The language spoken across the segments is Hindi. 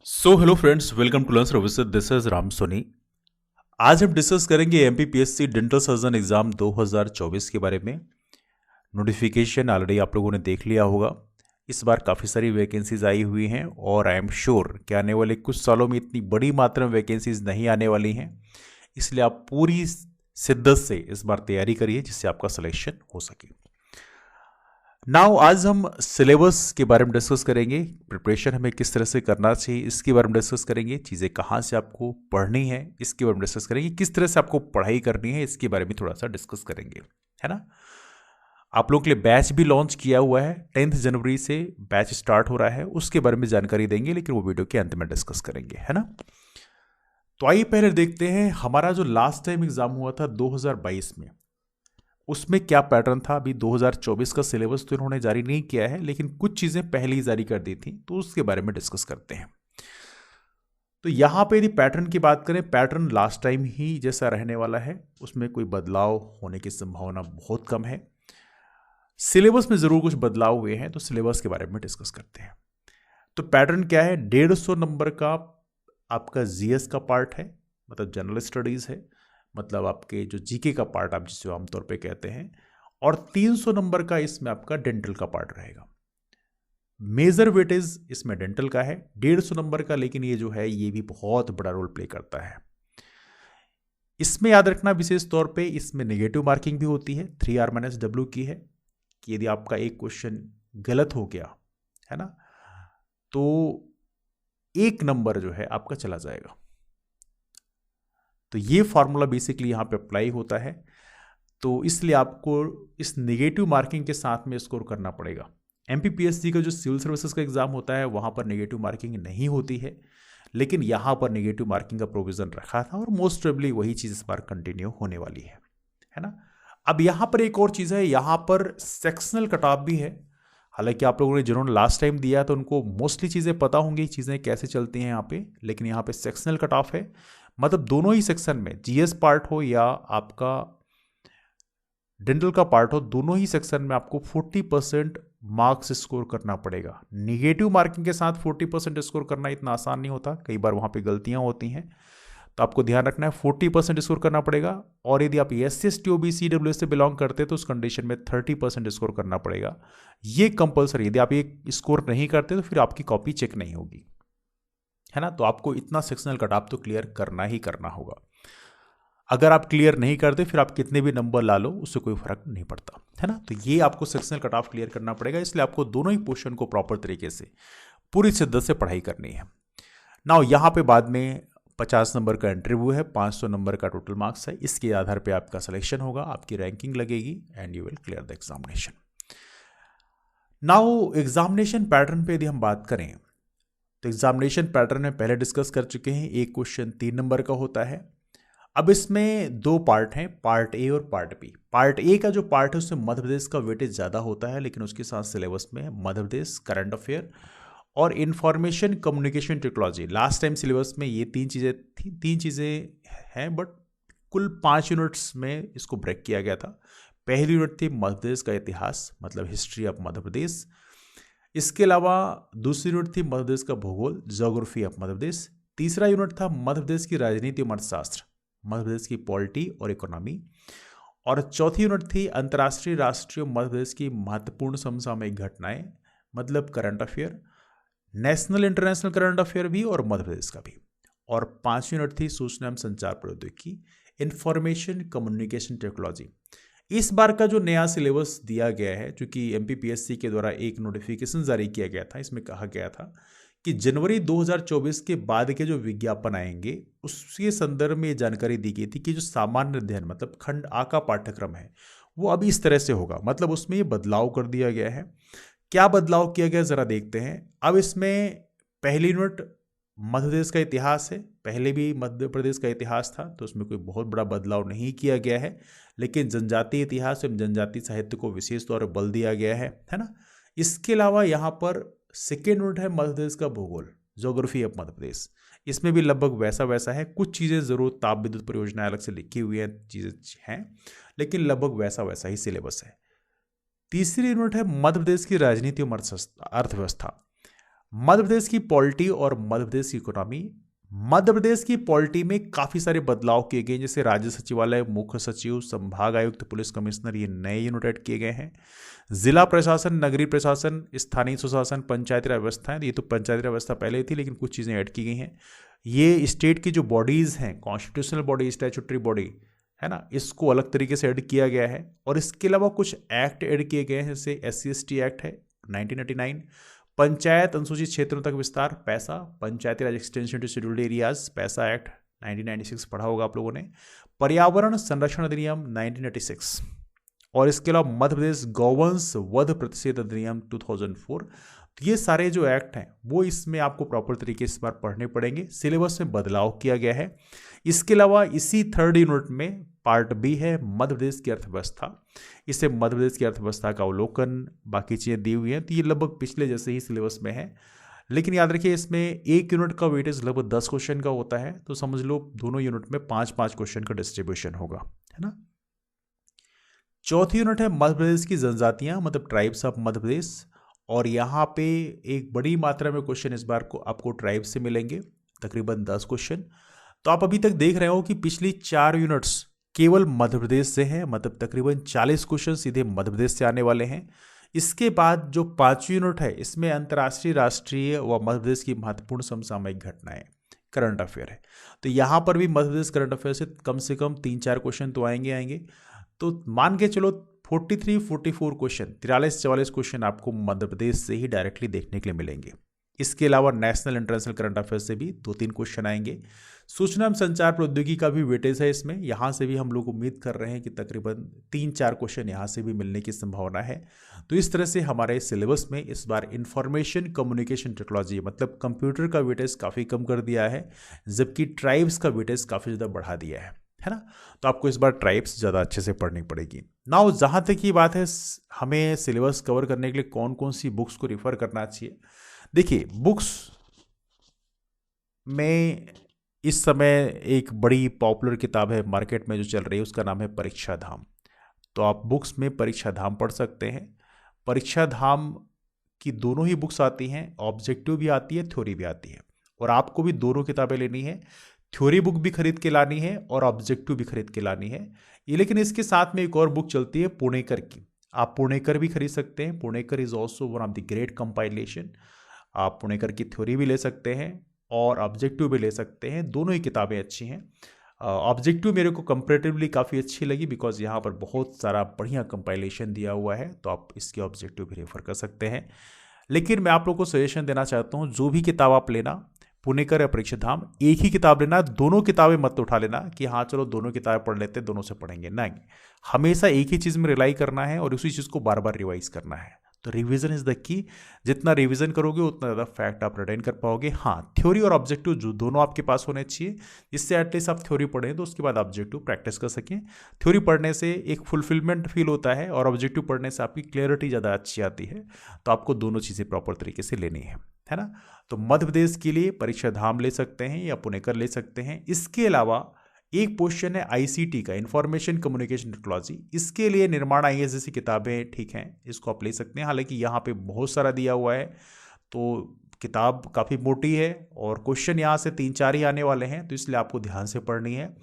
Hello friends, welcome to learn services. This is Ram Soni. आज हम डिस्कस करेंगे एमपीपीएससी डेंटल सर्जन एग्जाम 2024 के बारे में। नोटिफिकेशन ऑलरेडी आप लोगों ने देख लिया होगा। इस बार काफ़ी सारी वैकेंसीज आई हुई हैं और आई एम श्योर कि आने वाले कुछ सालों में इतनी बड़ी मात्रा में वैकेंसीज नहीं आने वाली हैं। इसलिए आप पूरी शिद्दत से इस बार तैयारी करिए जिससे आपका सिलेक्शन हो सके। नाउ आज हम सिलेबस के बारे में डिस्कस करेंगे। प्रिपरेशन हमें किस तरह से करना चाहिए इसके बारे में डिस्कस करेंगे। चीज़ें कहाँ से आपको पढ़नी है इसके बारे में डिस्कस करेंगे। किस तरह से आपको पढ़ाई करनी है इसके बारे में थोड़ा सा डिस्कस करेंगे, है ना। आप लोगों के लिए बैच भी लॉन्च किया हुआ है। 10 जनवरी से बैच स्टार्ट हो रहा है, उसके बारे में जानकारी देंगे, लेकिन वो वीडियो के अंत में डिस्कस करेंगे, है ना। तो आइए पहले देखते हैं हमारा जो लास्ट टाइम एग्जाम हुआ था 2022 में, उसमें क्या पैटर्न था। अभी 2024 का सिलेबस तो इन्होंने जारी नहीं किया है, लेकिन कुछ चीज़ें पहले ही जारी कर दी थी, तो उसके बारे में डिस्कस करते हैं। तो यहाँ पे यदि पैटर्न की बात करें, पैटर्न लास्ट टाइम ही जैसा रहने वाला है, उसमें कोई बदलाव होने की संभावना बहुत कम है। सिलेबस में ज़रूर कुछ बदलाव हुए हैं, तो सिलेबस के बारे में डिस्कस करते हैं। तो पैटर्न क्या है, 150 नंबर का आपका जीएस का पार्ट है, मतलब जनरल स्टडीज़ है, मतलब आपके जो जीके का पार्ट आप जिसे आमतौर पे कहते हैं, और 300 नंबर का इसमें आपका डेंटल का पार्ट रहेगा। मेजर वेटेज इसमें डेंटल का है 150 नंबर का, लेकिन ये जो है ये भी बहुत बड़ा रोल प्ले करता है। इसमें याद रखना विशेष तौर पे इसमें नेगेटिव मार्किंग भी होती है, 3R-W की है, कि यदि आपका एक क्वेश्चन गलत हो गया है ना, तो 1 नंबर जो है आपका चला जाएगा। तो ये फॉर्मूला बेसिकली यहाँ पे अप्लाई होता है, तो इसलिए आपको इस नेगेटिव मार्किंग के साथ में स्कोर करना पड़ेगा। एमपीपीएससी का जो सिविल सर्विसेज का एग्जाम होता है वहाँ पर नेगेटिव मार्किंग नहीं होती है, लेकिन यहाँ पर नेगेटिव मार्किंग का प्रोविज़न रखा था, और मोस्ट प्रोबेबली वही चीज़ इस बार कंटिन्यू होने वाली है ना। अब यहाँ पर एक और चीज़ है, यहाँ पर सेक्शनल कट ऑफ भी है। हालांकि आप लोगों ने जिन्होंने लास्ट टाइम दिया तो उनको मोस्टली चीज़ें पता होंगी, चीज़ें कैसे चलती हैं यहाँ पे, लेकिन यहाँ पे सेक्शनल कट ऑफ है। मतलब दोनों ही सेक्शन में, जीएस पार्ट हो या आपका डेंटल का पार्ट हो, दोनों ही सेक्शन में आपको 40% मार्क्स स्कोर करना पड़ेगा। निगेटिव मार्किंग के साथ 40% स्कोर करना इतना आसान नहीं होता, कई बार वहाँ पे गलतियाँ होती हैं, तो आपको ध्यान रखना है 40% स्कोर करना पड़ेगा। और यदि आप SC/ST OBC EWS से बिलोंग करते हैं तो उस कंडीशन में 30% स्कोर करना पड़ेगा। ये कंपलसरी, यदि आप ये स्कोर नहीं करते तो फिर आपकी कॉपी चेक नहीं होगी, है ना। तो आपको इतना सेक्शनल कट ऑफ तो क्लियर करना ही करना होगा। अगर आप क्लियर नहीं करते फिर आप कितने भी नंबर ला लो उससे कोई फर्क नहीं पड़ता, है ना। तो ये आपको सेक्शनल कट ऑफ क्लियर करना पड़ेगा, इसलिए आपको दोनों ही पोर्शन को प्रॉपर तरीके से पूरी शिद्दत से पढ़ाई करनी है। नाउ यहाँ पे बाद में 50 नंबर का इंटरव्यू है, 500 नंबर का टोटल मार्क्स है, इसके आधार पे आपका सिलेक्शन होगा, आपकी रैंकिंग लगेगी and you will clear the examination. Now examination pattern पे यदि हम बात करें तो एग्जामिनेशन पैटर्न में पहले डिस्कस कर चुके हैं। एक क्वेश्चन 3 नंबर का होता है। अब इसमें 2 पार्ट हैं, पार्ट ए और पार्ट बी। पार्ट ए का जो पार्ट है उसमें मध्य प्रदेश का वेटेज ज़्यादा होता है, लेकिन उसके साथ सिलेबस में मध्य प्रदेश, करंट अफेयर और information communication technology. Last time syllabus में ये 3 चीज़ें थी, 3 चीज़ें हैं, बट कुल 5 यूनिट्स में इसको ब्रेक किया गया था। पहली यूनिट थी मध्य प्रदेश का इतिहास, मतलब हिस्ट्री ऑफ मध्य प्रदेश। इसके अलावा दूसरी यूनिट थी मध्य प्रदेश का भूगोल, ज्योग्राफी ऑफ मध्य प्रदेश। तीसरा यूनिट था मध्य प्रदेश की राजनीति और अर्थशास्त्र, मध्य प्रदेश की पॉलिटी और इकोनॉमी। और चौथी यूनिट थी अंतर्राष्ट्रीय, राष्ट्रीय, मध्य प्रदेश की महत्वपूर्ण समसामयिक घटनाएं, मतलब current affair, national international current affair भी और मध्य प्रदेश का भी। और 5वीं यूनिट थी सूचना एवं संचार प्रौद्योगिकी, इंफॉर्मेशन कम्युनिकेशन टेक्नोलॉजी। इस बार का जो नया सिलेबस दिया गया है, चूंकि एमपीपीएससी के द्वारा एक नोटिफिकेशन जारी किया गया था, इसमें कहा गया था कि जनवरी 2024 के बाद के जो विज्ञापन आएंगे उसके संदर्भ में ये जानकारी दी गई थी कि जो सामान्य अध्ययन मतलब खंड आ का पाठ्यक्रम है वो अब इस तरह से होगा। मतलब उसमें ये बदलाव कर दिया गया है। क्या बदलाव किया गया जरा देखते हैं। अब इसमें पहली यूनिट मध्य प्रदेश का इतिहास है, पहले भी मध्य प्रदेश का इतिहास था, तो उसमें कोई बहुत बड़ा बदलाव नहीं किया गया है, लेकिन जनजातीय इतिहास एवं जनजातीय साहित्य को विशेष तौर पर बल दिया गया है ना। इसके अलावा यहाँ पर सेकेंड यूनिट है मध्य प्रदेश का भूगोल, ज्योग्राफी ऑफ मध्य प्रदेश। इसमें भी लगभग वैसा वैसा है, कुछ चीज़ें जरूर ताप विद्युत परियोजना अलग से लिखी हुई है, चीज़ें हैं, लेकिन लगभग वैसा वैसा ही सिलेबस है। तीसरी यूनिट है मध्य प्रदेश की राजनीति और अर्थव्यवस्था। मध्य प्रदेश की पॉलिटी और मध्य प्रदेश की इकोनॉमी। मध्य प्रदेश की पॉलिटी में काफी सारे बदलाव किए गए, जैसे राज्य सचिवालय, मुख्य सचिव, संभाग आयुक्त, पुलिस कमिश्नर, ये नए यूनिट ऐड किए गए हैं। जिला प्रशासन, नगरीय प्रशासन, स्थानीय सुशासन, पंचायती राज व्यवस्था है, ये तो पंचायती राज व्यवस्था पहले थी लेकिन कुछ चीजें ऐड की गई हैं। ये स्टेट की जो बॉडीज हैं, कॉन्स्टिट्यूशनल बॉडी, स्टैट्यूटरी बॉडी है ना, इसको अलग तरीके से ऐड किया गया है। और इसके अलावा कुछ एक्ट ऐड किए गए हैं, जैसे SC/ST एक्ट है 1999, पंचायत अनुसूचित क्षेत्रों तक विस्तार पैसा, पंचायती राज एक्सटेंशन टू शेड्यूल्ड एरियाज पैसा एक्ट 1996 पढ़ा होगा आप लोगों ने, पर्यावरण संरक्षण अधिनियम 1986, और इसके अलावा मध्य प्रदेश गौवंश वध प्रतिषेध अधिनियम 2004। तो ये सारे जो एक्ट हैं वो इसमें आपको प्रॉपर तरीके से इस बार पढ़ने पड़ेंगे। सिलेबस में बदलाव किया गया है। इसके अलावा इसी 3rd यूनिट में पार्ट बी है मध्य प्रदेश की अर्थव्यवस्था। इसे मध्य प्रदेश की अर्थव्यवस्था का अवलोकन, बाकी चीज़ें दी हुई हैं। तो ये लगभग पिछले जैसे ही सिलेबस में है, लेकिन याद रखिए इसमें एक यूनिट का वेटेज लगभग 10 क्वेश्चन का होता है, तो समझ लो दोनों यूनिट में 5-5 क्वेश्चन का डिस्ट्रीब्यूशन होगा, है ना। चौथी यूनिट है मध्य प्रदेश की जनजातियां, मतलब ट्राइब्स ऑफ मध्य प्रदेश, और यहाँ पे एक बड़ी मात्रा में क्वेश्चन इस बार को आपको ट्राइब से मिलेंगे, तकरीबन 10 क्वेश्चन। तो आप अभी तक देख रहे हो कि पिछली 4 यूनिट्स केवल मध्य प्रदेश से हैं, मतलब तकरीबन 40 क्वेश्चन सीधे मध्य प्रदेश से आने वाले हैं। इसके बाद जो 5वीं यूनिट है, इसमें अंतर्राष्ट्रीय, राष्ट्रीय व मध्य प्रदेश की महत्वपूर्ण समसामयिक घटनाएं, करंट अफेयर है। तो यहाँ पर भी मध्य प्रदेश करंट अफेयर से कम 3-4 क्वेश्चन तो आएंगे। तो मान के चलो 43-44 क्वेश्चन, 43-44 क्वेश्चन आपको मध्य प्रदेश से ही डायरेक्टली देखने के लिए मिलेंगे। इसके अलावा नेशनल इंटरनेशनल करंट अफेयर से भी 2-3 क्वेश्चन आएंगे। सूचना एवं संचार प्रौद्योगिकी का भी वेटेज है इसमें, यहाँ से भी हम लोग उम्मीद कर रहे हैं कि तकरीबन 3-4 क्वेश्चन यहाँ से भी मिलने की संभावना है। तो इस तरह से हमारे सिलेबस में इस बार इंफॉर्मेशन कम्युनिकेशन टेक्नोलॉजी, मतलब कंप्यूटर का वेटेज काफ़ी कम कर दिया है, जबकि ट्राइब्स का वेटेज काफ़ी ज़्यादा बढ़ा दिया है ना। तो आपको इस बार ट्राइब्स ज़्यादा अच्छे से पढ़नी पड़ेगी। नाउ जहाँ तक की बात है हमें सिलेबस कवर करने के लिए कौन कौन सी बुक्स को रिफ़र करना चाहिए, देखिए बुक्स में इस समय एक बड़ी पॉपुलर किताब है मार्केट में जो चल रही है, उसका नाम है परीक्षा धाम। तो आप बुक्स में परीक्षा धाम पढ़ सकते हैं। परीक्षा धाम की दोनों ही बुक्स आती हैं, ऑब्जेक्टिव भी आती है, थ्योरी भी आती है, और आपको भी दोनों किताबें लेनी है। थ्योरी बुक भी खरीद के लानी है और ऑब्जेक्टिव भी खरीद के लानी है ये। लेकिन इसके साथ में एक और बुक चलती है पुणेकर की, आप पुणेकर भी खरीद सकते हैं। Punekar is also one of the great compilation. आप पुणेकर की थ्योरी भी ले सकते हैं और ऑब्जेक्टिव भी ले सकते हैं, दोनों ही किताबें अच्छी हैं। ऑब्जेक्टिव मेरे को कंपैरेटिवली काफ़ी अच्छी लगी, बिकॉज यहाँ पर बहुत सारा बढ़िया कंपाइलेशन दिया हुआ है, तो आप इसके ऑब्जेक्टिव भी रेफर कर सकते हैं। लेकिन मैं आप लोग को सजेशन देना चाहता हूँ, जो भी किताब आप लेना, पुणेकर या परीक्षा धाम, एक ही किताब लेना, दोनों किताबें मत उठा लेना कि हाँ चलो दोनों किताबें पढ़ लेते हैं, दोनों से पढ़ेंगे, नहीं। हमेशा एक ही चीज़ में रिलाई करना है और उसी चीज़ को बार बार रिवाइज करना है। तो रिवीजन इज द की, जितना रिवीजन करोगे उतना ज़्यादा फैक्ट आप रिटेन कर पाओगे। हाँ, थ्योरी और ऑब्जेक्टिव जो दोनों आपके पास होने चाहिए, जिससे एटलीस्ट आप थ्योरी पढ़ें तो उसके बाद ऑब्जेक्टिव प्रैक्टिस कर सकें। थ्योरी पढ़ने से एक फुलफिलमेंट फील होता है और ऑब्जेक्टिव पढ़ने से आपकी क्लियरिटी ज़्यादा अच्छी आती है। तो आपको दोनों चीज़ें प्रॉपर तरीके से लेनी है ना। तो मध्य प्रदेश के लिए परीक्षा धाम ले सकते हैं या पुणेकर ले सकते हैं। इसके अलावा एक क्वेश्चन है ICT का, इंफॉर्मेशन कम्युनिकेशन टेक्नोलॉजी, इसके लिए निर्माण IAS जैसी किताबें ठीक हैं, इसको आप ले सकते हैं। हालांकि यहाँ पे बहुत सारा दिया हुआ है, तो किताब काफ़ी मोटी है और क्वेश्चन यहाँ से 3-4 ही आने वाले हैं, तो इसलिए आपको ध्यान से पढ़नी है।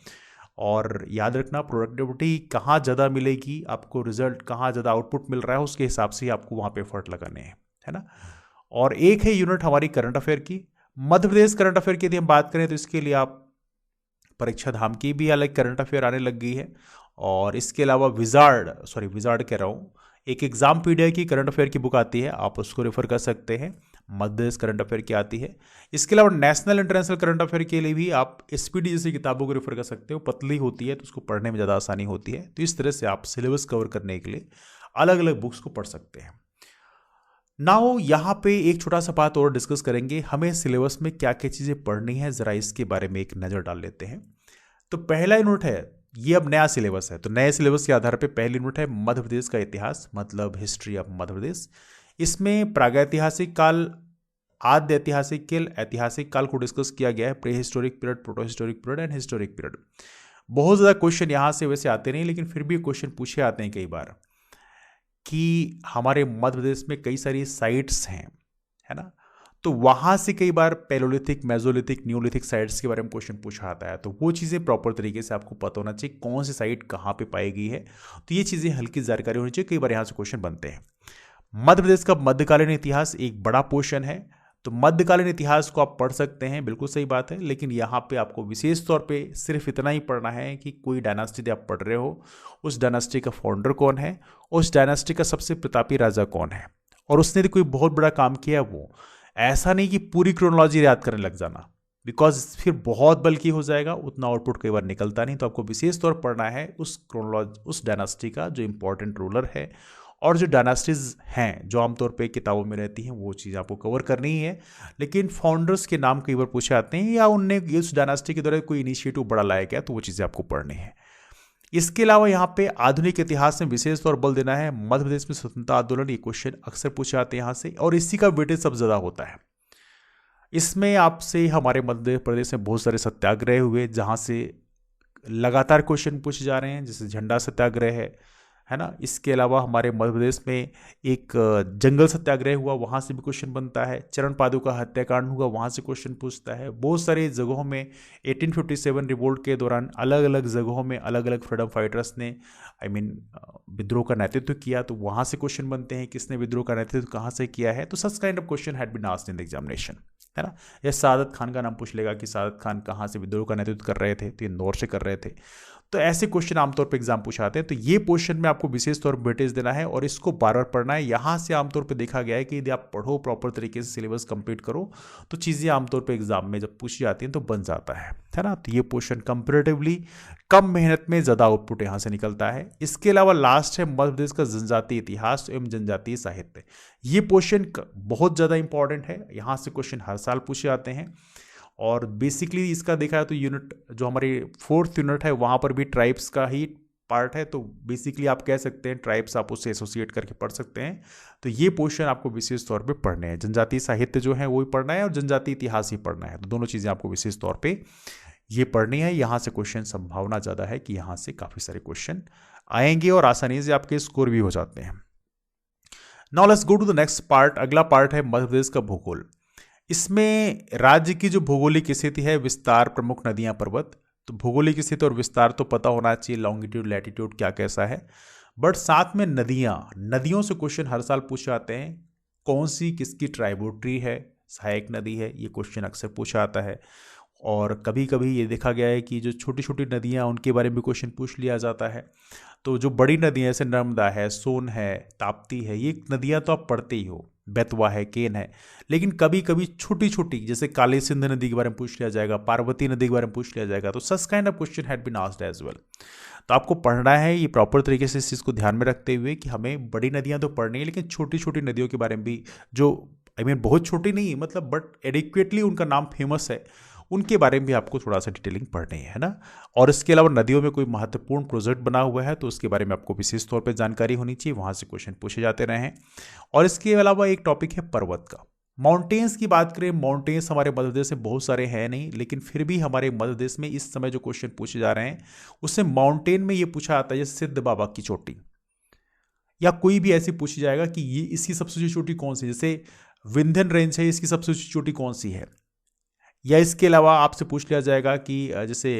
और याद रखना, प्रोडक्टिविटी कहाँ ज़्यादा मिलेगी, आपको रिजल्ट कहाँ ज़्यादा आउटपुट मिल रहा है, उसके हिसाब से ही आपको वहाँ पे एफर्ट लगाने हैं, है ना। और एक है यूनिट हमारी करंट अफेयर की। मध्य प्रदेश करंट अफेयर की यदि हम बात करें तो इसके लिए आप परीक्षा धाम की भी अलग करंट अफेयर आने लग गई है। और इसके अलावा विजार्ड कह रहा हूँ, एक एग्जामपीडिया की करंट अफेयर की बुक आती है, आप उसको रेफर कर सकते हैं। मध्य प्रदेश करंट अफेयर की आती है। इसके अलावा नेशनल इंटरनेशनल करंट अफेयर के लिए भी आप SPD जैसी किताबों को रेफर कर सकते हो, पतली होती है तो उसको पढ़ने में ज़्यादा आसानी होती है। तो इस तरह से आप सिलेबस कवर करने के लिए अलग अलग बुक्स को पढ़ सकते हैं। नाउ यहाँ पे एक छोटा सा बात और डिस्कस करेंगे, हमें सिलेबस में क्या क्या चीज़ें पढ़नी है, ज़रा इसके बारे में एक नज़र डाल लेते हैं। तो पहला यूनिट है, ये अब नया सिलेबस है, तो नए सिलेबस के आधार पे पहली यूनिट है मध्य प्रदेश का इतिहास, मतलब हिस्ट्री ऑफ मध्य प्रदेश। इसमें प्रागैतिहासिक काल, आद्य ऐतिहासिक काल, ऐतिहासिक काल को डिस्कस किया गया है, pre historic period, proto historic period and historic period. बहुत ज़्यादा क्वेश्चन यहाँ से वैसे आते नहीं, लेकिन फिर भी क्वेश्चन पूछे आते हैं कई बार कि हमारे मध्य प्रदेश में कई सारी साइट्स हैं, है ना। तो वहाँ से कई बार पैलोलिथिक, मेसोलिथिक, न्यूलिथिक साइट्स के बारे में क्वेश्चन पूछा आता है। तो वो चीज़ें प्रॉपर तरीके से आपको पता होना चाहिए कौन सी साइट कहाँ पे पाई गई है। तो ये चीज़ें हल्की जानकारी होनी चाहिए, कई बार यहाँ से क्वेश्चन बनते हैं। मध्य प्रदेश का मध्यकालीन इतिहास एक बड़ा पोर्शन है, तो मध्यकालीन इतिहास को आप पढ़ सकते हैं, बिल्कुल सही बात है। लेकिन यहाँ पे आपको विशेष तौर पे सिर्फ इतना ही पढ़ना है कि कोई डायनास्टी आप पढ़ रहे हो, उस डायनास्टी का फाउंडर कौन है, उस डायनास्टी का सबसे प्रतापी राजा कौन है, और उसने कोई बहुत बड़ा काम किया वो। ऐसा नहीं कि पूरी क्रोनोलॉजी याद करने लग जाना, बिकॉज फिर बहुत बल्कि हो जाएगा, उतना आउटपुट कई बार निकलता नहीं। तो आपको विशेष तौर पढ़ना है उस क्रोनोलॉजी, उस डायनास्टी का जो इंपॉर्टेंट रूलर है, और जो डायनास्टीज हैं जो आमतौर पे किताबों में रहती हैं, वो चीज़ आपको कवर करनी ही है। लेकिन फाउंडर्स के नाम कई बार पूछे आते हैं, या उनने उस डायनास्टी के दौरान कोई इनिशिएटिव बड़ा लाया गया, तो वो चीज़ें आपको पढ़नी है। इसके अलावा यहाँ पे आधुनिक इतिहास में विशेष तौर बल देना है। मध्य प्रदेश में स्वतंत्रता आंदोलन, ये क्वेश्चन अक्सर पूछे आते हैं यहाँ से, और इसी का वेटेज सबसे ज़्यादा होता है। इसमें आपसे हमारे मध्य प्रदेश में बहुत सारे सत्याग्रह हुए, जहाँ से लगातार क्वेश्चन पूछे जा रहे हैं, जैसे झंडा सत्याग्रह है ना। इसके अलावा हमारे मध्य प्रदेश में एक जंगल सत्याग्रह हुआ, वहाँ से भी क्वेश्चन बनता है। चरण पादुका हत्याकांड हुआ, वहाँ से क्वेश्चन पूछता है। बहुत सारे जगहों में 1857 रिवोल्ट के दौरान अलग अलग जगहों में अलग अलग फ्रीडम फाइटर्स ने विद्रोह का नेतृत्व किया, तो वहाँ से क्वेश्चन बनते हैं किसने विद्रोह का नेतृत्व कहाँ से किया है। तो such kind of question had been asked in the examination, है ना। या सादत खान का नाम पूछ लेगा कि सादत खान कहाँ से विद्रोह का नेतृत्व कर रहे थे, तो इंदौर से कर रहे थे। तो ऐसे क्वेश्चन आमतौर पर एग्जाम पूछाते हैं। तो ये पोर्शन में आपको विशेष तौर पर वेटेज देना है और इसको बार बार पढ़ना है। यहाँ से आमतौर पर देखा गया है कि यदि आप पढ़ो, प्रॉपर तरीके से सिलेबस कंप्लीट करो, तो चीज़ें आमतौर पर एग्जाम में जब पूछी जाती हैं तो बन जाता है ना। तो ये पोर्शन कंपेरेटिवली कम मेहनत में ज़्यादा आउटपुट यहाँ से निकलता है। इसके अलावा लास्ट है मध्य प्रदेश का जनजातीय इतिहास एवं जनजातीय साहित्य। ये पोर्शन बहुत ज़्यादा इंपॉर्टेंट है, यहाँ से क्वेश्चन हर साल पूछे जाते हैं। और बेसिकली इसका देखा है तो यूनिट जो हमारी 4th यूनिट है, वहाँ पर भी ट्राइब्स का ही पार्ट है। तो बेसिकली आप कह सकते हैं ट्राइब्स आप उससे एसोसिएट करके पढ़ सकते हैं। तो ये पोर्शन आपको विशेष तौर पे पढ़ने हैं। जनजातीय साहित्य जो है वो ही पढ़ना है और जनजातीय इतिहास ही पढ़ना है। तो दोनों चीज़ें आपको विशेष तौर पे ये पढ़नी है। यहाँ से क्वेश्चन संभावना ज़्यादा है कि यहाँ से काफ़ी सारे क्वेश्चन आएंगे और आसानी से आपके स्कोर भी हो जाते हैं। Now let's go to the next part. अगला पार्ट है मध्य प्रदेश का भूगोल। इसमें राज्य की जो भौगोलिक स्थिति है, विस्तार, प्रमुख नदियां, पर्वत। तो भौगोलिक स्थिति और विस्तार तो पता होना चाहिए, लॉन्गिट्यूड लैटिट्यूड क्या कैसा है, बट साथ में नदियों से क्वेश्चन हर साल पूछे जाते हैं। कौन सी किसकी ट्राइब्यूटरी है, सहायक नदी है, ये क्वेश्चन अक्सर पूछा आता है। और कभी कभी ये देखा गया है कि जो छोटी छोटी नदियाँ उनके बारे में क्वेश्चन पूछ लिया जाता है। तो जो बड़ी नदियाँ जैसे नर्मदा है, सोन है, ताप्ती है, ये नदियाँ तो आप पढ़ते ही हो, बेतवा है, केन है। लेकिन कभी कभी छोटी छोटी जैसे काली सिंध नदी के बारे में पूछ लिया जाएगा, पार्वती नदी के बारे में पूछ लिया जाएगा। तो such kind of question had been asked as well. तो आपको पढ़ना है ये प्रॉपर तरीके से, इस चीज़ को ध्यान में रखते हुए कि हमें बड़ी नदियाँ तो पढ़नी है, लेकिन छोटी छोटी नदियों के बारे में भी, जो बहुत छोटी नहीं मतलब बट एडिक्वेटली उनका नाम फेमस है, उनके बारे में भी आपको थोड़ा सा डिटेलिंग पढ़नी है ना। और इसके अलावा नदियों में कोई महत्वपूर्ण प्रोजेक्ट बना हुआ है तो उसके बारे में आपको विशेष तौर पे जानकारी होनी चाहिए, वहाँ से क्वेश्चन पूछे जाते रहे हैं। और इसके अलावा एक टॉपिक है पर्वत का। माउंटेन्स की बात करें, माउंटेन्स हमारे मध्य प्रदेश में बहुत सारे हैं नहीं, लेकिन फिर भी हमारे मध्य प्रदेश में इस समय जो क्वेश्चन पूछे जा रहे हैं उससे माउंटेन में ये पूछा आता है, जैसे सिद्ध बाबा की चोटी, या कोई भी ऐसी पूछी जाएगा कि ये इसकी सबसे ऊंची चोटी कौन सी, जैसे विंध्यन रेंज है, इसकी सबसे ऊंची चोटी कौन सी है। या इसके अलावा आपसे पूछ लिया जाएगा कि जैसे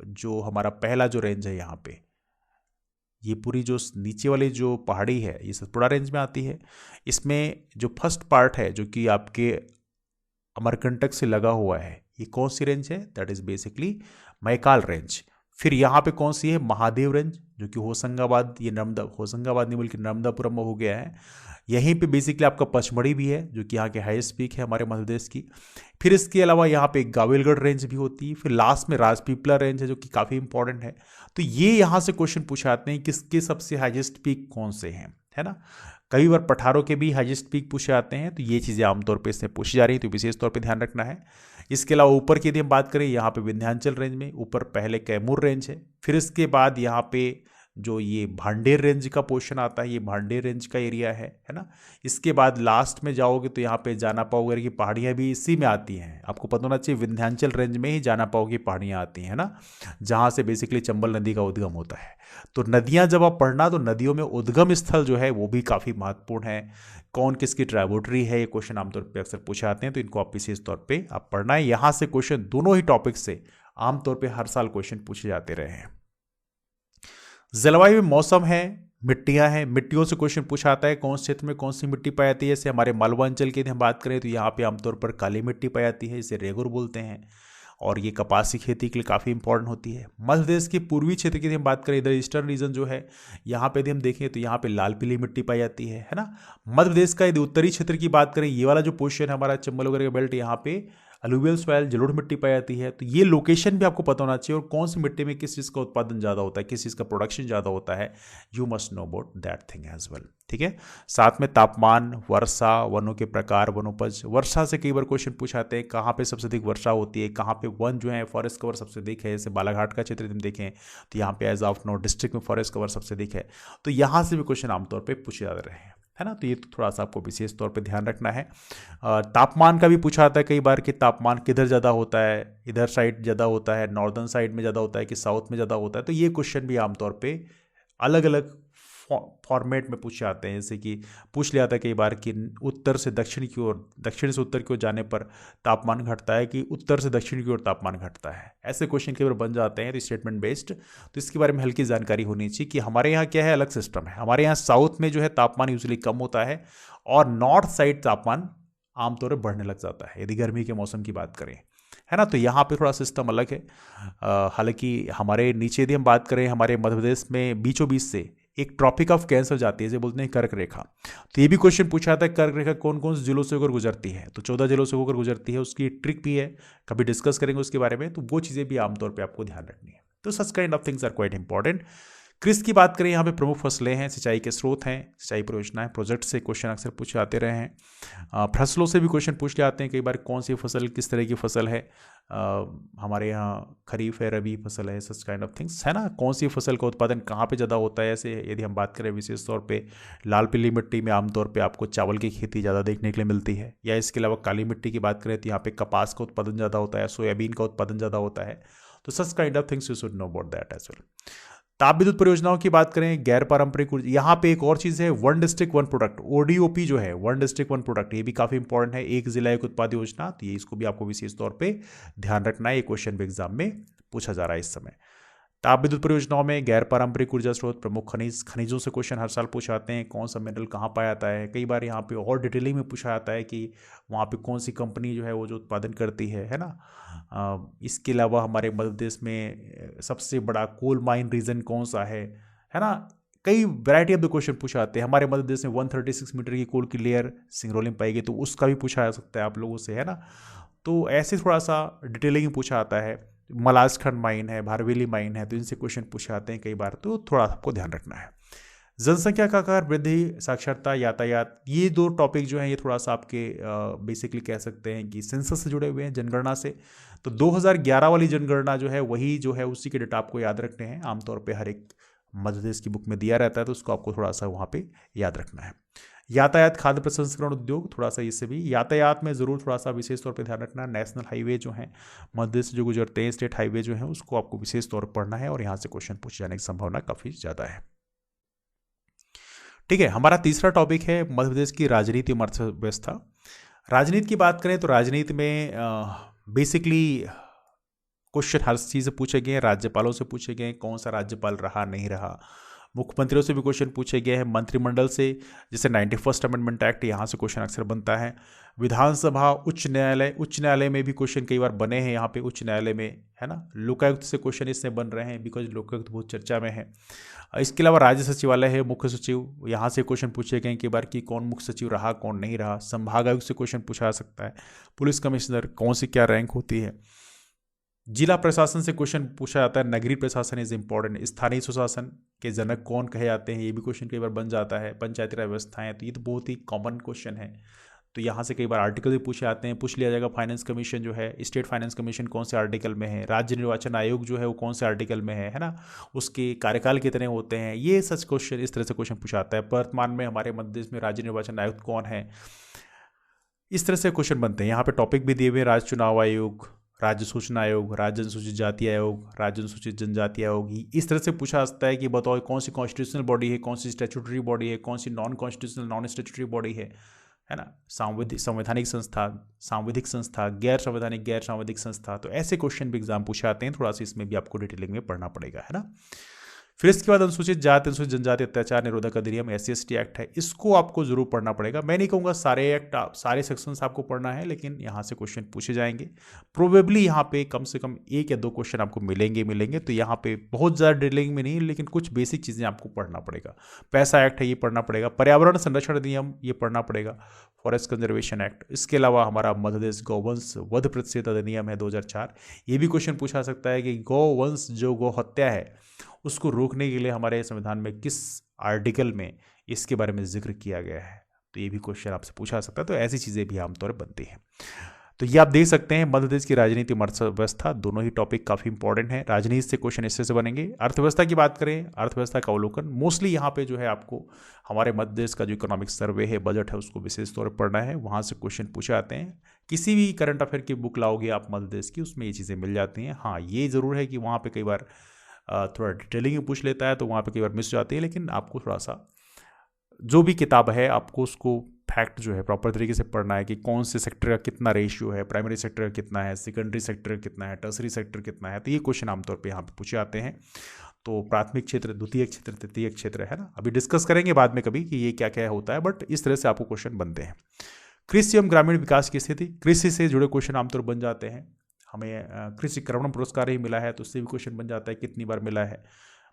जो हमारा पहला जो रेंज है यहाँ पे, ये पूरी जो नीचे वाली जो पहाड़ी है ये सतपुड़ा रेंज में आती है। इसमें जो फर्स्ट पार्ट है जो कि आपके अमरकंटक से लगा हुआ है, ये कौन सी रेंज है, that is basically Maikal range. फिर यहाँ पे कौन सी है, महादेव रेंज, जो कि होशंगाबाद, ये होशंगाबाद नहीं बल्कि नर्मदापुरम में हो गया है। यहीं पे बेसिकली आपका पचमढ़ी भी है जो कि यहाँ के हाईएस्ट पीक है हमारे मध्य प्रदेश की। फिर इसके अलावा यहाँ पे गाविलगढ़ रेंज भी होती है। फिर लास्ट में राजपीपला रेंज है जो कि काफ़ी इंपॉर्टेंट है। तो ये यहाँ से क्वेश्चन पूछाते हैं किसके सबसे हाईएस्ट पीक कौन से हैं, है ना। कई बार पठारों के भी हाईएस्ट पीक पूछे आते हैं। तो ये चीज़ें आमतौर पर इसमें पूछी जा रही है, तो विशेष तौर पर ध्यान रखना है। इसके अलावा ऊपर की यदि हम बात करें, यहाँ पे विंध्याचल रेंज में ऊपर पहले कैमूर रेंज है। फिर इसके बाद यहाँ पे जो ये भांडेर रेंज का पोर्शन आता है, ये भांडेर रेंज का एरिया है ना। इसके बाद लास्ट में जाओगे तो यहाँ पे जानापा वगैरह की पहाड़ियाँ भी इसी में आती हैं। आपको पता होना चाहिए विंध्याचल रेंज में ही जानापा की पहाड़ियाँ आती हैं ना, जहाँ से बेसिकली चंबल नदी का उद्गम होता है। तो नदियाँ जब आप पढ़ना तो नदियों में उद्गम स्थल जो है वो भी काफ़ी महत्वपूर्ण है। कौन किसकी ट्राइब्यूटरी है, ये क्वेश्चन आमतौर पर अक्सर पूछे आते हैं, तो इनको आप विशेष तौर पर आप पढ़ना है। यहाँ से क्वेश्चन दोनों ही टॉपिक से आमतौर पर हर साल क्वेश्चन पूछे जाते रहे हैं। जलवायु में मौसम है, मिट्टियां हैं, मिट्टियों से क्वेश्चन पूछा आता है कौन से क्षेत्र में कौन सी मिट्टी पाई जाती है। जैसे हमारे मालवा अंचल की हम बात करें तो यहाँ पे आमतौर पर काली मिट्टी पाई जाती है, इसे रेगुर बोलते हैं, और ये कपास की खेती के लिए काफ़ी इंपॉर्टेंट होती है। मध्य प्रदेश के पूर्वी क्षेत्र की हम बात करें, इधर ईस्टर्न रीजन जो है, यहाँ पे यदि हम देखें तो यहाँ पे लाल पीली मिट्टी पाई जाती है ना। मध्य प्रदेश का यदि उत्तरी क्षेत्र की बात करें, ये वाला जो पोर्शन है हमारा चंबल वगैरह का बेल्ट, यहाँ पे अलुवियल सॉइल जलोढ़ मिट्टी पाई जाती है। तो ये लोकेशन भी आपको पता होना चाहिए, और कौन सी मिट्टी में किस चीज़ का उत्पादन ज़्यादा होता है, किस चीज़ का प्रोडक्शन ज़्यादा होता है, you must know about that thing as well. ठीक है, साथ में तापमान, वर्षा, वनों के प्रकार, वनोपज। वर्षा से कई बार क्वेश्चन पूछाते हैं कहाँ पे सबसे अधिक वर्षा होती है, कहाँ पे वन जो है फॉरेस्ट कवर सबसे अधिक है। जैसे बालाघाट का क्षेत्र हम देखें तो यहाँ पे एज ऑफ नो डिस्ट्रिक्ट में फॉरेस्ट कवर सबसे अधिक है। तो यहाँ से भी क्वेश्चन आमतौर पर पूछे जा रहे हैं, है ना। तो ये तो थोड़ा सा आपको विशेष तौर पे ध्यान रखना है। तापमान का भी पूछा आता है कई बार कि तापमान किधर ज़्यादा होता है, इधर साइड ज़्यादा होता है, नॉर्दर्न साइड में ज़्यादा होता है कि साउथ में ज़्यादा होता है। तो ये क्वेश्चन भी आमतौर पे अलग अलग फॉर्मेट में पूछे आते हैं। जैसे कि पूछ लिया था कई बार कि उत्तर से दक्षिण की ओर, दक्षिण से उत्तर की ओर जाने पर तापमान घटता है कि उत्तर से दक्षिण की ओर तापमान घटता है। ऐसे क्वेश्चन कई बार बन जाते हैं, तो स्टेटमेंट बेस्ड। तो इसके बारे में हल्की जानकारी होनी चाहिए कि हमारे यहाँ क्या है, अलग सिस्टम है। हमारे यहाँ साउथ में जो है तापमान यूजली कम होता है, और नॉर्थ साइड तापमान आमतौर पर बढ़ने लग जाता है यदि गर्मी के मौसम की बात करें, है ना। तो यहाँ पे थोड़ा सिस्टम अलग है। हालांकि हमारे नीचे यदि हम बात करें, हमारे मध्य प्रदेश में बीचों बीच से एक ट्रॉपिक ऑफ कैंसर जाती है, जिसे बोलते हैं कर्क रेखा। तो ये भी क्वेश्चन पूछा था कर्क रेखा कौन कौन से जिलों से होकर गुजरती है। तो 14 जिलों से होकर गुजरती है, उसकी ट्रिक भी है, कभी डिस्कस करेंगे उसके बारे में। तो वो चीज़ें भी आमतौर पर आपको ध्यान रखनी है। तो such kind of things are quite important. कृषि की बात करें, यहाँ पे प्रमुख फसलें हैं, सिंचाई के स्रोत हैं, सिंचाई परियोजनाएं, प्रोजेक्ट से क्वेश्चन अक्सर पूछे आते रहे हैं। फसलों से भी क्वेश्चन पूछ ले आते हैं कई बार, कौन सी फसल किस तरह की फसल है, हमारे यहाँ खरीफ है, रबी फसल है, सच काइंड ऑफ थिंग्स, है ना। कौन सी फसल का उत्पादन कहाँ पे ज़्यादा होता है। ऐसे यदि हम बात करें विशेष तौर पे लाल पीली मिट्टी में आमतौर पे आपको चावल की खेती ज़्यादा देखने के लिए मिलती है, या इसके अलावा काली मिट्टी की बात करें तो यहाँ पे कपास का उत्पादन ज़्यादा होता है, सोयाबीन का उत्पादन ज़्यादा होता है। तो such kind of things you should know about that as well. ताप विद्युत परियोजनाओं की बात करें, गैर पारंपरिक ऊर्जा, यहाँ पे एक और चीज़ है, one district one product, ODOP जो है, वन डिस्ट्रिक्ट वन प्रोडक्ट, ये भी काफ़ी इंपॉर्टेंट है, एक जिला एक उत्पाद योजना। तो ये इसको भी आपको विशेष तौर पे ध्यान रखना है, ये क्वेश्चन भी एग्जाम में पूछा जा रहा है इस समय। ताप विद्युत परियोजनाओं में गैर पारंपरिक ऊर्जा स्रोत, प्रमुख खनिजों से क्वेश्चन हर साल पूछे आते हैं, कौन सा मिनरल कहाँ पाया जाता है। कई बार यहाँ पे और डिटेलिंग में पूछा जाता है कि वहाँ पे कौन सी कंपनी जो है वो जो उत्पादन करती है ना। इसके अलावा हमारे मध्य प्रदेश में सबसे बड़ा कोल माइन रीजन कौन सा है ना। कई वैरायटी ऑफ द क्वेश्चन पूछा आते हैं। हमारे मध्य प्रदेश में 136 मीटर की कोल की लेयर सिंगरौली में पाई गई, तो उसका भी पूछा जा सकता है आप लोगों से, है ना। तो ऐसे थोड़ा सा डिटेलिंग पूछा आता है। मलाजखंड माइन है, भारवेली माइन है, तो इनसे क्वेश्चन पूछे आते हैं कई बार, तो थोड़ा आपको ध्यान रखना है। जनसंख्या का आकार, वृद्धि, साक्षरता, यातायात, ये दो टॉपिक जो हैं ये थोड़ा सा आपके बेसिकली कह सकते हैं कि सेंसस से जुड़े हुए हैं, जनगणना से। तो 2011 वाली जनगणना जो है वही जो है उसी के डेटा आपको याद रखने हैं। आमतौर पे हर एक मध्य प्रदेश की बुक में दिया रहता है, तो उसको आपको थोड़ा सा वहाँ पे याद रखना है। यातायात, खाद्य प्रसंस्करण उद्योग, थोड़ा सा इससे भी यातायात में ज़रूर थोड़ा सा विशेष तौर पे ध्यान रखना। नेशनल हाईवे जो हैं मध्य प्रदेश से जो गुजरते हैं, स्टेट हाईवे जो हैं, उसको आपको विशेष तौर पर पढ़ना है, और यहाँ से क्वेश्चन पूछे जाने की संभावना काफ़ी ज़्यादा है। ठीक है, हमारा तीसरा टॉपिक है मध्य प्रदेश की राजनीति और अर्थव्यवस्था। राजनीति की बात करें तो राजनीति में बेसिकली क्वेश्चन हर चीज़ से पूछे गए हैं। राज्यपालों से पूछे गए हैं, कौन सा राज्यपाल रहा नहीं रहा। मुख्यमंत्रियों से भी क्वेश्चन पूछे गए हैं। मंत्रिमंडल से, जैसे 91st अमेंडमेंट एक्ट, यहाँ से क्वेश्चन अक्सर बनता है। विधानसभा, उच्च न्यायालय में भी क्वेश्चन कई बार बने हैं यहाँ पे उच्च न्यायालय में, है ना। लोकायुक्त से क्वेश्चन इससे बन रहे हैं बिकॉज लोकायुक्त बहुत चर्चा में है। इसके अलावा राज्य सचिवालय है, मुख्य सचिव, यहाँ से क्वेश्चन पूछे गए कई बार कि कौन मुख्य सचिव रहा कौन नहीं रहा। संभागायुक्त से क्वेश्चन पूछा जा सकता है। पुलिस कमिश्नर, कौन सी क्या रैंक होती है। जिला प्रशासन से क्वेश्चन पूछा जाता है। नगरीय प्रशासन इज इंपॉर्टेंट। स्थानीय सुशासन के जनक कौन कहे जाते हैं, ये भी क्वेश्चन कई बार बन जाता है। पंचायती राज व्यवस्थाएं, तो ये तो बहुत ही कॉमन क्वेश्चन है। तो यहाँ से कई बार आर्टिकल भी पूछे आते हैं, पूछ लिया जाएगा फाइनेंस कमीशन जो है, स्टेट फाइनेंस कमीशन कौन से आर्टिकल में है, राज्य निर्वाचन आयोग जो है वो कौन से आर्टिकल में है ना, उसके कार्यकाल कितने होते हैं, ये सच क्वेश्चन, इस तरह से क्वेश्चन पूछा आता है। वर्तमान में हमारे मध्य प्रदेश में राज्य निर्वाचन आयुक्त कौन है, इस तरह से क्वेश्चन बनते हैं। यहाँ पे टॉपिक भी दिए हुए, राज्य चुनाव आयोग, राज्य सूचना आयोग, राज्य अनुसूचित जाति आयोग, राज्य अनुसूचित जनजाति आयोग, इस तरह से पूछा जाता है कि बताओ कौन सी कॉन्स्टिट्यूशनल बॉडी है, कौन सी स्टैट्यूटरी बॉडी है, कौन सी non constitutional non statutory body है ना, संवैधानिक संस्था, सांविधिक संस्था, गैर संवैधानिक गैर सांविधिक संस्था। तो ऐसे क्वेश्चन भी एग्जाम पूछे आते हैं, थोड़ा सा इसमें भी आपको डिटेलिंग में पढ़ना पड़ेगा, है ना। फिर इसके बाद अनुसूचित जाति अनुसूचित जनजाति अत्याचार निरोधक अधिनियम SC/ST एक्ट है, इसको आपको जरूर पढ़ना पड़ेगा। मैं नहीं कहूँगा सारे एक्ट सारे सेक्शंस आपको पढ़ना है, लेकिन यहाँ से क्वेश्चन पूछे जाएंगे। प्रोबेबली यहाँ पे कम से कम 1 या 2 क्वेश्चन आपको मिलेंगे। तो यहाँ पे बहुत ज़्यादा डिटेलिंग में नहीं, लेकिन कुछ बेसिक चीज़ें आपको पढ़ना पड़ेगा। पैसा एक्ट है, ये पढ़ना पड़ेगा। पर्यावरण संरक्षण अधिनियम, ये पढ़ना पड़ेगा। फॉरेस्ट कंजर्वेशन एक्ट, इसके अलावा हमारा मध्य प्रदेश गौवंश वध प्रतिषेध अधिनियम है 2004, ये भी क्वेश्चन पूछा सकता है कि गौवंश जो गौ हत्या है उसको रोकने के लिए हमारे संविधान में किस आर्टिकल में इसके बारे में जिक्र किया गया है, तो ये भी क्वेश्चन आपसे पूछा सकता है। तो ऐसी चीज़ें भी आमतौर पर बनती हैं। तो ये आप देख सकते हैं मध्य प्रदेश की राजनीति अर्थव्यवस्था, दोनों ही टॉपिक काफ़ी इंपॉर्टेंट है। राजनीति से क्वेश्चन इससे से बनेंगे। अर्थव्यवस्था की बात करें, अर्थव्यवस्था का अवलोकन मोस्टली यहाँ पे जो है आपको हमारे मध्य प्रदेश का जो इकोनॉमिक सर्वे है, बजट है, उसको विशेष तौर पर पढ़ना है। वहाँ से क्वेश्चन पूछे आते हैं। किसी भी करंट अफेयर की बुक लाओगे आप मध्य प्रदेश की, उसमें ये चीज़ें मिल जाती हैं। हाँ, ये ज़रूर है कि वहाँ पर कई बार थोड़ा डिटेलिंग में पूछ लेता है, तो वहाँ पे कई बार मिस जाती है। लेकिन आपको थोड़ा सा जो भी किताब है आपको उसको फैक्ट जो है प्रॉपर तरीके से पढ़ना है कि कौन से सेक्टर का कितना रेशियो है, प्राइमरी सेक्टर का कितना है, सेकेंडरी सेक्टर का कितना है, टर्सरी सेक्टर कितना है। तो ये क्वेश्चन आमतौर पे यहाँ पे पूछे आते हैं। तो प्राथमिक क्षेत्र, द्वितीयक क्षेत्र, तृतीयक क्षेत्र, है ना। अभी डिस्कस करेंगे बाद में कभी कि ये क्या क्या होता है, बट इस तरह से आपको क्वेश्चन बनते हैं। कृषि एवं ग्रामीण विकास की स्थिति, कृषि से जुड़े क्वेश्चन आमतौर बन जाते हैं। हमें कृषि कर्मण पुरस्कार ही मिला है, तो उससे भी क्वेश्चन बन जाता है कितनी बार मिला है।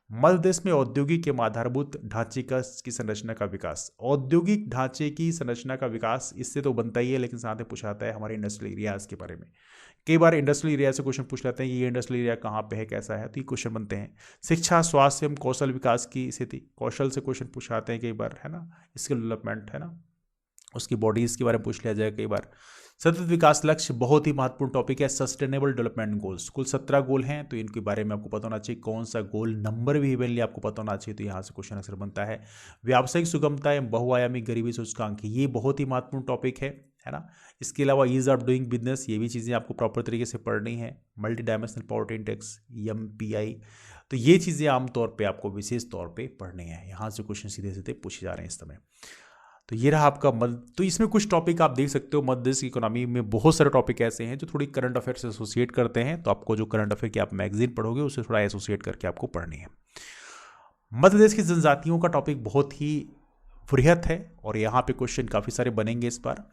मध्य प्रदेश में औद्योगिक एवं आधारभूत ढांचे की संरचना का विकास, औद्योगिक ढांचे की संरचना का विकास, इससे तो बनता ही है, लेकिन साथ ही पूछा जाता है हमारे इंडस्ट्रियल एरियाज के बारे में। कई बार इंडस्ट्रियल एरिया से क्वेश्चन पूछ लेते हैं कि ये इंडस्ट्रियल एरिया कहाँ पे है, कैसा है, तो ये क्वेश्चन बनते हैं। शिक्षा, स्वास्थ्य एवं कौशल विकास की स्थिति, कौशल से क्वेश्चन पूछ आते हैं कई बार, है ना। स्किल डेवलपमेंट, है ना, उसकी बॉडीज़ के बारे में पूछ लिया जाए कई बार। सतत विकास लक्ष्य बहुत ही महत्वपूर्ण टॉपिक है। सस्टेनेबल डेवलपमेंट गोल्स, कुल 17 गोल हैं, तो इनके बारे में आपको पता होना चाहिए। कौन सा गोल नंबर भी इवेंटली आपको पता होना चाहिए, तो यहाँ से क्वेश्चन आंसर बनता है। व्यावसायिक सुगमता एवं बहुआयामी गरीबी सूचकांक, ये बहुत ही महत्वपूर्ण टॉपिक है ना। इसके अलावा ईज ऑफ डूइंग बिजनेस, ये भी चीज़ें आपको प्रॉपर तरीके से पढ़नी है। Multi dimensional poverty index, MPI, तो ये चीज़ें आमतौर पर आपको विशेष तौर पर पढ़नी है। यहाँ से क्वेश्चन सीधे सीधे पूछे जा रहे हैं इस समय। तो ये रहा आपका तो इसमें कुछ टॉपिक आप देख सकते हो। मध्य प्रदेश की इकोनॉमी में बहुत सारे टॉपिक ऐसे हैं जो थोड़ी करंट अफेयर से एसोसिएट करते हैं, तो आपको जो करंट अफेयर की आप मैगजीन पढ़ोगे उससे थोड़ा एसोसिएट करके आपको पढ़नी है। मध्य प्रदेश की जनजातियों का टॉपिक बहुत ही वृहत है और यहाँ पे क्वेश्चन काफ़ी सारे बनेंगे इस बार।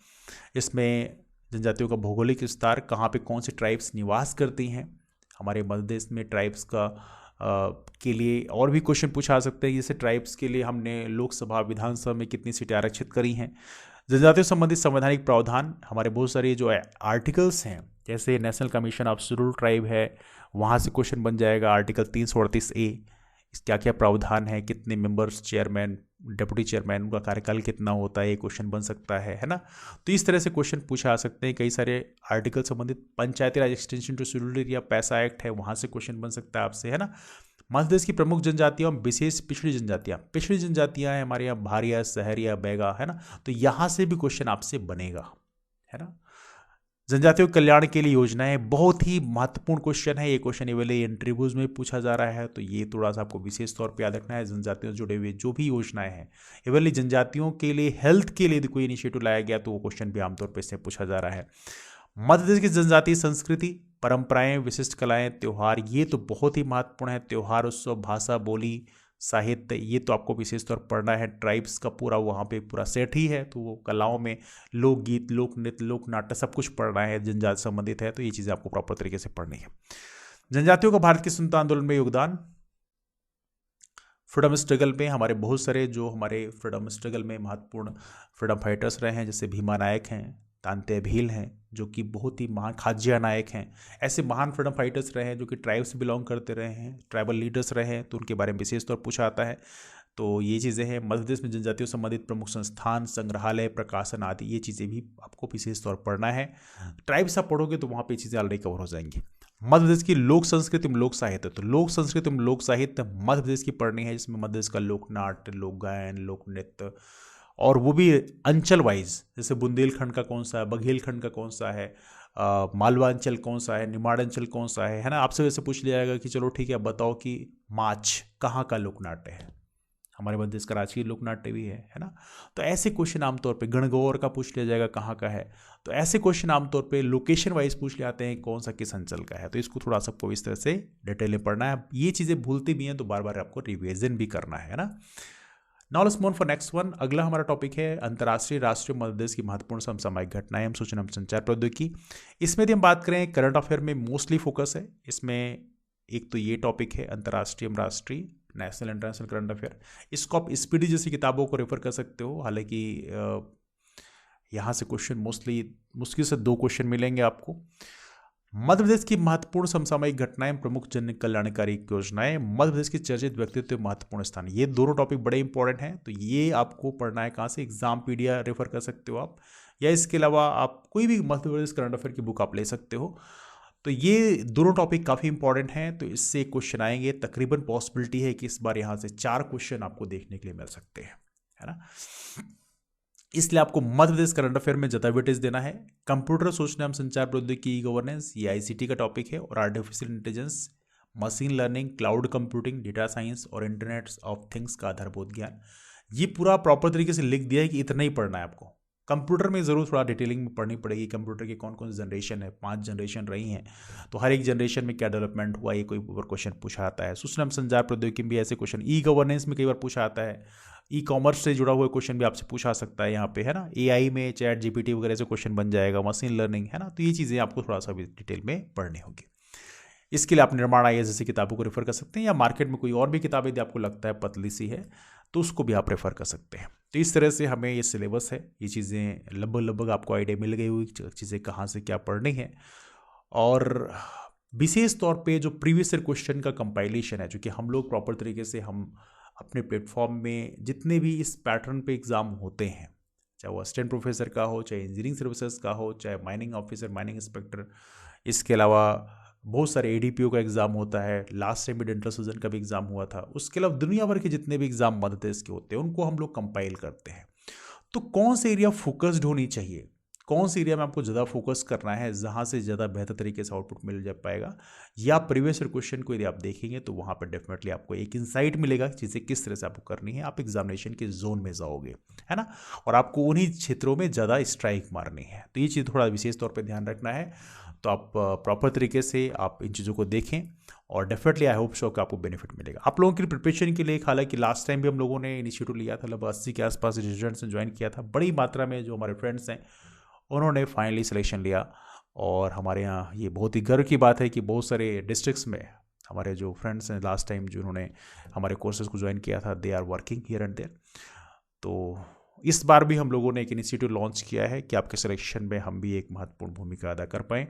इसमें जनजातियों का भौगोलिक विस्तार, कहाँ पे कौन सी ट्राइब्स निवास करती हैं हमारे मध्य प्रदेश में, ट्राइब्स का के लिए और भी क्वेश्चन पूछा सकते हैं। जैसे ट्राइब्स के लिए हमने लोकसभा विधानसभा में कितनी सीटें आरक्षित करी हैं। जनजातियों संबंधित संवैधानिक प्रावधान, हमारे बहुत सारे जो आर्टिकल्स हैं, जैसे national commission of schedule tribe है, वहाँ से क्वेश्चन बन जाएगा। आर्टिकल 338A, क्या क्या प्रावधान है, कितने मेंबर्स, चेयरमैन, डिप्टी चेयरमैन, उनका कार्यकाल कितना होता है, ये क्वेश्चन बन सकता है ना। तो इस तरह से क्वेश्चन पूछा आ सकते हैं। कई सारे आर्टिकल संबंधित पंचायती राज एक्सटेंशन टू शेड्यूल्ड एरिया, पैसा एक्ट है, वहाँ से क्वेश्चन बन सकता है आपसे, है ना। मध्य प्रदेश की प्रमुख जनजातियाँ, विशेष पिछड़ी जनजातियाँ हैं हमारे यहाँ, भारिया, सहरिया, बैगा, है ना। तो यहाँ से भी क्वेश्चन आपसे बनेगा, है ना। जनजातियों के कल्याण के लिए योजनाएं, बहुत ही महत्वपूर्ण क्वेश्चन है ये। क्वेश्चन ये वाले इंटरव्यूज में पूछा जा रहा है, तो ये थोड़ा सा आपको विशेष तौर पे याद रखना है। जनजातियों से जुड़े हुए जो भी योजनाएं हैं, ये वाली जनजातियों के लिए हेल्थ के लिए कोई इनिशिएटिव लाया गया, तो वो क्वेश्चन भी आमतौर पर इससे पूछा जा रहा है। मध्य प्रदेश की जनजातीय संस्कृति, परंपराएं, विशिष्ट कलाएं, त्योहार, ये तो बहुत ही महत्वपूर्ण है। त्योहार, उत्सव, भाषा, बोली, साहित्य, ये तो आपको विशेष तौर पर पढ़ना है। ट्राइब्स का पूरा वहाँ पे पूरा सेट ही है, तो वो कलाओं में लोकगीत, लोक नृत्य, लोक नाट्य, सब कुछ पढ़ना है, जनजाति संबंधित है, तो ये चीज़ें आपको प्रॉपर तरीके से पढ़नी है। जनजातियों का भारत के स्वतंत्रता आंदोलन में योगदान, फ्रीडम स्ट्रगल में हमारे बहुत सारे जो हमारे फ्रीडम स्ट्रगल में महत्वपूर्ण फ्रीडम फाइटर्स रहे हैं, जैसे भीमा नायक हैं, तांत्या भील हैं, जो कि बहुत ही महान, खाजिया नायक हैं, ऐसे महान फ्रीडम फाइटर्स रहे हैं जो कि ट्राइब से बिलोंग करते रहे हैं, ट्राइबल लीडर्स रहे हैं, तो उनके बारे में विशेष तौर पूछा आता है। तो ये चीज़ें हैं। मध्य प्रदेश में जनजातियों से संबंधित प्रमुख संस्थान, संग्रहालय, प्रकाशन आदि, ये चीज़ें भी आपको विशेष तौर पर पढ़ना है। ट्राइब्स आप पढ़ोगे तो वहाँ पे चीज़ें ऑलरेडी कवर हो जाएंगी। मध्य प्रदेश की लोक संस्कृति एवं लोक साहित्य, तो लोक संस्कृति एवं लोक साहित्य मध्य प्रदेश की पढ़नी है, जिसमें मध्य प्रदेश का लोक नाट्य, लोक गायन, लोक नृत्य, और वो भी अंचल वाइज, जैसे बुंदेलखंड का कौन सा है, बघेलखंड का कौन सा है, मालवांचल कौन सा है, निमाड़ांचल कौन सा है ना। आपसे वैसे पूछ लिया जाएगा कि चलो ठीक है, बताओ कि माच कहाँ का लोक नाट्य है। हमारे मध्य प्रदेश का राजकीय लोक नाट्य भी है ना। तो ऐसे क्वेश्चन आमतौर पे गणगौर का पूछ लिया जाएगा कहाँ का है। तो ऐसे क्वेश्चन आमतौर पे लोकेशन वाइज पूछ ले आते हैं, कौन सा किस अंचल का है। तो इसको थोड़ा सबको इस तरह से डिटेल में पढ़ना है। ये चीज़ें भूलती भी हैं तो बार बार आपको रिविजन भी करना है ना। Now let's move for next one. अगला हमारा टॉपिक है अंतर्राष्ट्रीय, राष्ट्रीय, मध्य प्रदेश की महत्वपूर्ण समसामयिक घटनाएं एवं सूचना एवं संचार प्रौद्योगिकी। इसमें यदि हम बात करें, करंट अफेयर में मोस्टली फोकस है इसमें। एक तो ये टॉपिक है अंतर्राष्ट्रीय एवं राष्ट्रीय, नेशनल इंटरनेशनल करंट अफेयर। इसको आप स्पीडी जैसी किताबों को रेफर कर सकते हो। हालांकि यहाँ से क्वेश्चन मोस्टली मुश्किल से 2 क्वेश्चन मिलेंगे आपको। मध्य प्रदेश की महत्वपूर्ण समसामयिक घटनाएं, प्रमुख जन कल्याणकारी योजनाएं, मध्य प्रदेश की चर्चित व्यक्तित्व, महत्वपूर्ण स्थान, ये दोनों टॉपिक बड़े इंपॉर्टेंट हैं। तो ये आपको पढ़ना है कहाँ से, एग्जामपीडिया रेफर कर सकते हो आप, या इसके अलावा आप कोई भी मध्य प्रदेश करंट अफेयर की बुक आप ले सकते हो। तो ये दोनों टॉपिक काफ़ी इंपॉर्टेंट हैं। तो इससे क्वेश्चन आएंगे, तकरीबन पॉसिबिलिटी है कि इस बार यहाँ से 4 क्वेश्चन आपको देखने के लिए मिल सकते हैं, है ना। इसलिए आपको मध्य प्रदेश करंट अफेयर में ज़्यादा वेटेज देना है। कंप्यूटर सूचना एवं संचार प्रौद्योगिकी, गवर्नेंस, ये आईसीटी का टॉपिक है, और artificial intelligence, machine learning, cloud computing, data science और इंटरनेट ऑफ थिंग्स का आधारभूत ज्ञान। ये पूरा प्रॉपर तरीके से लिख दिया है कि इतना ही पढ़ना है आपको। कंप्यूटर में ज़रूर थोड़ा डिटेलिंग में पढ़नी पड़ेगी। कंप्यूटर के कौन कौन से जनरेशन है, 5 जनरेशन रही हैं, तो हर एक जनरेशन में क्या डेवलपमेंट हुआ, ये कोई क्वेश्चन पूछा आता है। सूचना एवं संचार प्रौद्योगिकी में भी ऐसे क्वेश्चन, ई गवर्नेंस में कई बार पूछा आता है, ई कॉमर्स से जुड़ा हुआ क्वेश्चन भी आपसे पूछा सकता है यहाँ पे, है ना। एआई में चैट जीपीटी वगैरह से क्वेश्चन बन जाएगा, मशीन लर्निंग, है ना। तो ये चीज़ें आपको थोड़ा सा भी डिटेल में पढ़नी होगी। इसके लिए आप निर्माण आईएएस जैसी किताबों को रेफर कर सकते हैं, या मार्केट में कोई और भी किताबें यदि आपको लगता है पतली सी है तो उसको भी आप रेफर कर सकते हैं। तो इस तरह से हमें ये सिलेबस है, ये चीज़ें लगभग आपको आइडिया मिल गई हुई, चीज़ें कहाँ से क्या पढ़नी है। और विशेष तौर पे जो प्रीवियस ईयर क्वेश्चन का कंपाइलेशन है, चूँकि हम लोग प्रॉपर तरीके से हम अपने प्लेटफॉर्म में जितने भी इस पैटर्न पे एग्ज़ाम होते हैं, चाहे वो असिस्टेंट प्रोफेसर का हो, चाहे इंजीनियरिंग सर्विसेज का हो, चाहे माइनिंग ऑफिसर, माइनिंग इंस्पेक्टर, इसके अलावा बहुत सारे एडीपीओ का एग्ज़ाम होता है, लास्ट टाइम भी डेंटल सर्जन का भी एग्ज़ाम हुआ था, उसके अलावा दुनिया भर के जितने भी एग्ज़ाम मध्य प्रदेश के होते हैं उनको हम लोग कंपाइल करते हैं। तो कौन से एरिया फोकस्ड होनी चाहिए, कौन से एरिया में आपको ज़्यादा फोकस करना है, जहाँ से ज़्यादा बेहतर तरीके से आउटपुट मिल जा पाएगा, या प्रीवियस ईयर क्वेश्चन को यदि आप देखेंगे तो वहाँ पर डेफिनेटली आपको एक इंसाइट मिलेगा कि चीज़ें किस तरह से आपको करनी है। आप एग्जामिनेशन के जोन में जाओगे, है ना, और आपको उन्हीं क्षेत्रों में ज़्यादा स्ट्राइक मारनी है। तो ये चीज़ थोड़ा विशेष तौर पर ध्यान रखना है। तो आप प्रॉपर तरीके से आप इन चीज़ों को देखें, और डेफिनेटली आई होप सो कि आपको बेनिफिट मिलेगा। आप लोगों की प्रिपरेशन के लिए, हालांकि लास्ट टाइम भी हम लोगों ने इनिशिएटिव लिया था, लगभग 80 के आसपास स्टूडेंट्स ने ज्वाइन किया था। बड़ी मात्रा में जो हमारे फ्रेंड्स हैं उन्होंने फाइनली सिलेक्शन लिया, और हमारे यहाँ ये बहुत ही गर्व की बात है कि बहुत सारे डिस्ट्रिक्ट्स में हमारे जो फ्रेंड्स हैं लास्ट टाइम जिन्होंने हमारे कोर्सेज को ज्वाइन किया था, they are working here and there. तो इस बार भी हम लोगों ने एक इनिशिएटिव लॉन्च किया है कि आपके सिलेक्शन में हम भी एक महत्वपूर्ण भूमिका अदा कर पाएँ,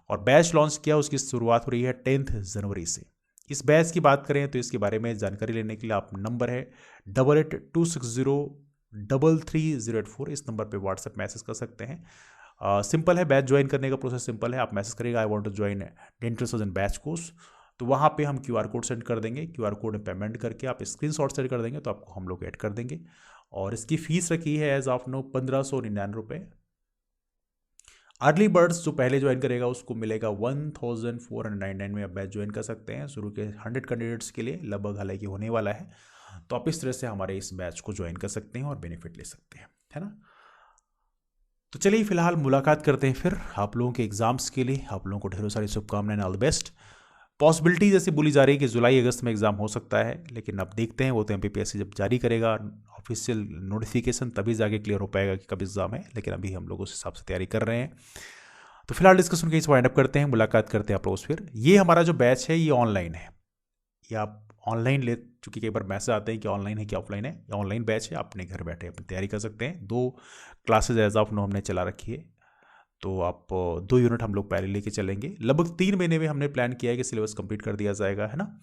और बैच लॉन्च किया, उसकी शुरुआत हो रही है 10 जनवरी से। इस बैच की बात करें तो इसके बारे में जानकारी लेने के लिए आप नंबर है 8826033084, इस नंबर पे व्हाट्सएप मैसेज कर सकते हैं। सिंपल है, बैच ज्वाइन करने का प्रोसेस सिंपल है। आप मैसेज करिएगा I want to join dental surgeon batch course, तो वहाँ पे हम QR कोड सेंड कर देंगे। QR कोड में पेमेंट करके आप स्क्रीनशॉट सेंड कर देंगे तो आपको हम लोग ऐड कर देंगे। और इसकी फ़ीस रखी है एज ऑफ नो 1599 रुपये। अर्ली बर्ड्स जो पहले ज्वाइन करेगा उसको मिलेगा 1499 में आप बैच ज्वाइन कर सकते हैं। शुरू के 100 कैंडिडेट्स के लिए लगभग हालांकि होने वाला है, तो आप इस तरह से हमारे इस बैच को ज्वाइन कर सकते हैं और बेनिफिट ले सकते हैं, है ना। तो चलिए फिलहाल मुलाकात करते हैं फिर आप लोगों के एग्जाम्स के लिए। आप लोगों को ढेरों सारी शुभकामनाएं, ऑल द बेस्ट। पॉसिबिलिटी जैसे बोली जा रही है कि जुलाई अगस्त में एग्जाम हो सकता है, लेकिन अब देखते हैं, वो तो MPPSC जब जारी करेगा ऑफिशियल नोटिफिकेशन तभी जाके क्लियर हो पाएगा कि कब एग्जाम है। लेकिन अभी हम लोग उस हिसाब से तैयारी कर रहे हैं। तो फिलहाल डिस्कशन के इस वाइंड अप करते हैं, मुलाकात करते हैं आप लोग फिर। ये हमारा जो बैच है ये ऑनलाइन है, ये आप ऑनलाइन ले, चूँकि कई बार मैसेज आते हैं कि ऑनलाइन है कि ऑफलाइन है। ये ऑनलाइन बैच है, अपने घर बैठे अपनी तैयारी कर सकते हैं। 2 क्लासेज एज ऑफ नो हमने चला रखी है, तो आप 2 यूनिट हम लोग पहले लेके चलेंगे। लगभग 3 महीने में हमने प्लान किया है कि सिलेबस कंप्लीट कर दिया जाएगा, है ना।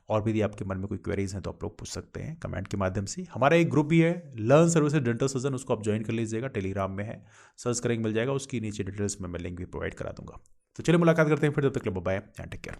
और भी यदि आपके मन में कोई क्वेरीज हैं तो आप लोग पूछ सकते हैं कमेंट के माध्यम से। हमारा एक ग्रुप भी है, लर्न सर्विसेज डेंटल सर्जन, उसको आप ज्वाइन कर लीजिएगा, टेलीग्राम में है, सर्च करेंगे मिल जाएगा, उसकी नीचे डिटेल्स में मैं लिंक भी प्रोवाइड करा दूंगा। तो चलिए मुलाकात करते हैं फिर, तब तक बाय एंड टेक केयर।